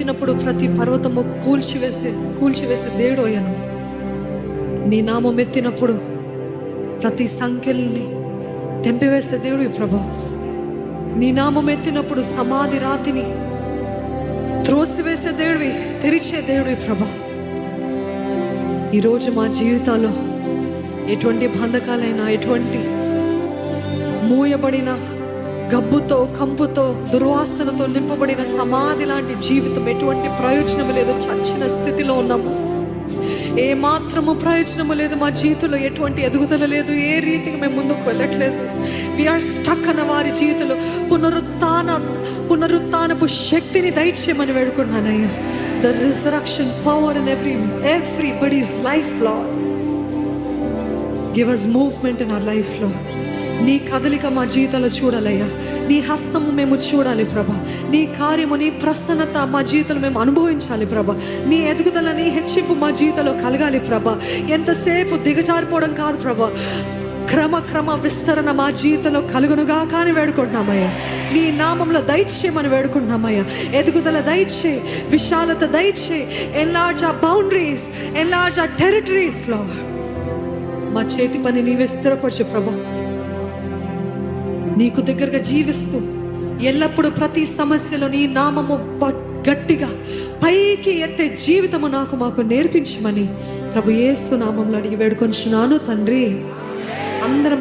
ఎత్తినప్పుడు ప్రతి పర్వతము కూల్చివేసే దేవుడు అయ్యను. నీ నామం ఎత్తినప్పుడు ప్రతి సంఖ్యల్ని తెంపివేసే దేవుడివి ప్రభా. నీ నామం ఎత్తినప్పుడు సమాధి రాతిని త్రోసివేసే దేవుడివి, తెరిచే దేవుడివి ప్రభా. ఈరోజు మా జీవితాల్లో ఎటువంటి బంధకాలైనా, ఎటువంటి మూయబడిన గబ్బుతో, కంపుతో, దుర్వాసనతో నింపబడిన సమాధి లాంటి జీవితం, ఎటువంటి ప్రయోజనం లేదు. చచ్చిన స్థితిలో ఉన్నాము, ఏ మాత్రము ప్రయోజనము లేదు. మా జీవితంలో ఎటువంటి ఎదుగుదల లేదు, ఏ రీతిగా మేము ముందుకు వెళ్ళట్లేదు. వీఆర్ స్టక్ అన్న వారి జీవితంలో పునరుత్థానపు శక్తిని దయచేయమని వేడుకున్నానయ్యా. The resurrection power in everybody's life, Lord. Give us movement in our life, Lord. నీ కదలిక మా జీవితంలో చూడాలయ్యా. నీ హస్తము మేము చూడాలి ప్రభా. నీ కార్యము, నీ ప్రసన్నత మా జీవితంలో మేము అనుభవించాలి ప్రభా. నీ ఎదుగుదల, నీ హెచ్చింపు మా జీవితంలో కలగాలి ప్రభా. ఎంతసేపు దిగజారిపోవడం కాదు ప్రభా, క్రమ విస్తరణ మా జీవితంలో కలుగునుగా కానీ వేడుకుంటున్నామయ్యా. నీ నామంలో దయచేయమని వేడుకుంటున్నామయ్యా. ఎదుగుదల దయచే, విశాలత దయచే. enlarge our boundaries, enlarge our territories, Lord. మా చేతి పని నీవే స్థిరపరచు ప్రభా. నీకు దగ్గరగా జీవిస్తూ ఎల్లప్పుడూ ప్రతి సమస్యలో నీ నామము గట్టిగా పైకి ఎత్తే జీవితము మాకు నేర్పించమని ప్రభు యేసు నామంలో అడిగి వేడుకొంచున్నాను తండ్రి. అందరం